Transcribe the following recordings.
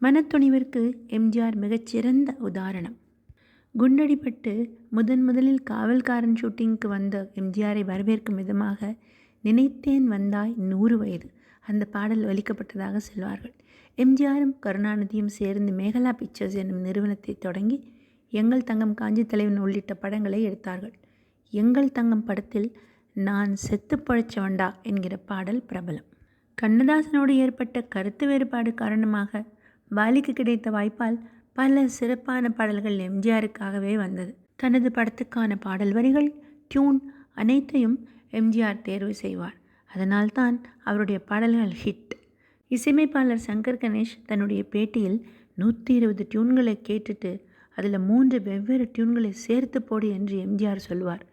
மனத்துணிவிற்கு எம்ஜிஆர் மிகச்சிறந்த உதாரணம். குண்டடிப்பட்டு முதலில் காவல்காரன் ஷூட்டிங்க்கு வந்த எம்ஜிஆரை வரவேற்கும் விதமாக நினைத்தேன் வந்தாய் 100 வயது அந்த பாடல் ஒலிக்கப்பட்டதாக சொல்வார்கள். எம்ஜிஆரும் கருணாநிதியும் சேர்ந்து மேகலா பிக்சர்ஸ் என்னும் நிறுவனத்தை தொடங்கி எங்கள் தங்கம், காஞ்சி தலைவன் உள்ளிட்ட படங்களை எடுத்தார்கள். எங்கள் தங்கம் படத்தில் நான் செத்து பழைச்சவண்டா என்கிற பாடல் பிரபலம். கண்ணதாசனோடு ஏற்பட்ட கருத்து வேறுபாடு காரணமாக வாலிக்கு கிடைத்த வாய்ப்பால் பல சிறப்பான பாடல்கள் எம்ஜிஆருக்காகவே வந்தது. தனது படத்துக்கான பாடல் வரிகள், டியூன் அனைத்தையும் எம்ஜிஆர் தேர்வு செய்வார். அதனால்தான் அவருடைய பாடல்கள் ஹிட். இசையமைப்பாளர் சங்கர் கணேஷ் தன்னுடைய பேட்டியில் 120 டியூன்களை கேட்டுட்டு அதில் 3 வெவ்வேறு டியூன்களை சேர்த்து போடு என்று எம்ஜிஆர் சொல்வார்.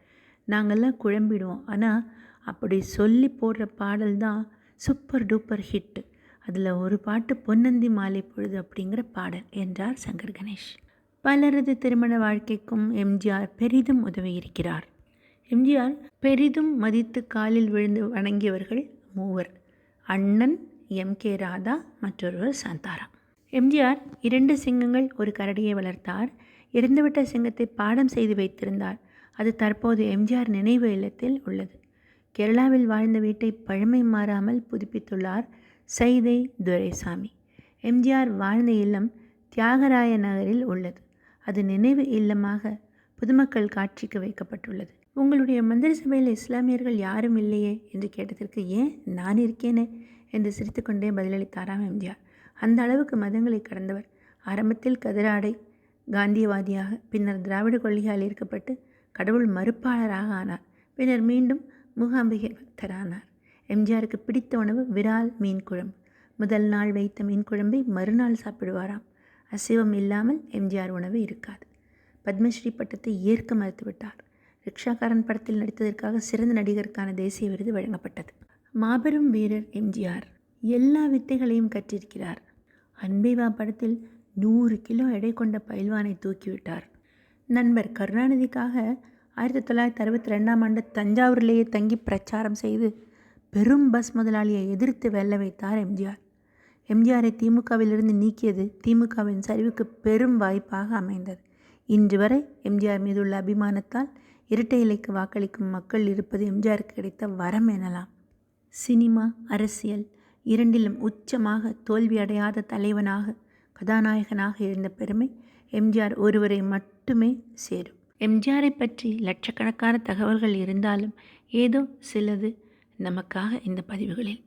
நாங்கள்லாம் குழம்பிடுவோம். ஆனால் அப்படி சொல்லி போடுற பாடல் தான் சூப்பர் டூப்பர் ஹிட்டு. அதில் ஒரு பாட்டு பொன்னந்தி மாலை பொழுது அப்படிங்கிற பாடல் என்றார் சங்கர் கணேஷ். பலரது திருமண வாழ்க்கைக்கும் எம்ஜிஆர் பெரிதும் உதவியிருக்கிறார். எம்ஜிஆர் பெரிதும் மதித்து காலில் விழுந்து வணங்கியவர்கள் 3: அண்ணன் எம்.கே. ராதா, மற்றொருவர் சாந்தாராம். எம்ஜிஆர் 2 சிங்கங்கள் ஒரு கரடியை வளர்த்தார். இறந்துவிட்ட சிங்கத்தை பாடம் செய்து வைத்திருந்தார். அது தற்போது எம்ஜிஆர் நினைவு இல்லத்தில் உள்ளது. கேரளாவில் வாழ்ந்த வீட்டை பழமை மாறாமல் புதுப்பித்துள்ளார் சைதை துரைசாமி. எம்ஜிஆர் வாழ்ந்த இல்லம் தியாகராய நகரில் உள்ளது. அது நினைவு இல்லமாக பொதுமக்கள் காட்சிக்கு வைக்கப்பட்டுள்ளது. உங்களுடைய மந்திரி சபையில் இஸ்லாமியர்கள் யாரும் இல்லையே என்று கேட்டதற்கு, ஏன் நான் இருக்கேனே என்று சிரித்துக்கொண்டே பதிலளித்தாராம் எம்ஜிஆர். அந்த அளவுக்கு மதங்களை கடந்தவர். ஆரம்பத்தில் கதிராடை காந்தியவாதியாக, பின்னர் திராவிட கொள்கையால் ஈர்க்கப்பட்டு கடவுள் மறுப்பாளராக ஆனார். பின்னர் மீண்டும் மூகாம்பிகை பக்தரானார். எம்ஜிஆருக்கு பிடித்த உணவு விரால் மீன் குழம்பு. முதல் நாள் வைத்த மீன் குழம்பை மறுநாள் சாப்பிடுவாராம். அசைவம் இல்லாமல் எம்ஜிஆர் உணவு இருக்காது. பத்மஸ்ரீ பட்டத்தை ஏற்க மறுத்துவிட்டார். ரிக்ஷாக்காரன் படத்தில் நடித்ததற்காக சிறந்த நடிகருக்கான தேசிய விருது வழங்கப்பட்டது. மாபெரும் வீரர் எம்ஜிஆர். எல்லா வித்தைகளையும் கற்றிருக்கிறார். அன்பே வா படத்தில் 100 கிலோ எடை கொண்ட பயில்வானை தூக்கிவிட்டார். நண்பர் கருணாநிதிக்காக 1962ஆம் ஆண்டு தஞ்சாவூரிலேயே தங்கி பிரச்சாரம் செய்து பெரும் பஸ் முதலாளியை எதிர்த்து வெல்ல வைத்தார் எம்ஜிஆர். எம்ஜிஆரை திமுகவிலிருந்து நீக்கியது திமுகவின் சரிவுக்கு பெரும் வாய்ப்பாக அமைந்தது. இன்று வரை எம்ஜிஆர் மீதுள்ள அபிமானத்தால் இரட்டை இலைக்கு வாக்களிக்கும் மக்கள் இருப்பது எம்ஜிஆருக்கு கிடைத்த வரம் எனலாம். சினிமா, அரசியல் இரண்டிலும் உச்சமாக தோல்வியடையாத தலைவனாக, கதாநாயகனாக இருந்த பெருமை எம்ஜிஆர் ஒருவரை மட்டுமே சேரும். எம்ஜிஆரை பற்றி லட்சக்கணக்கான தகவல்கள் இருந்தாலும் ஏதோ சிலது நமக்காக இந்த பதிவுகளில்.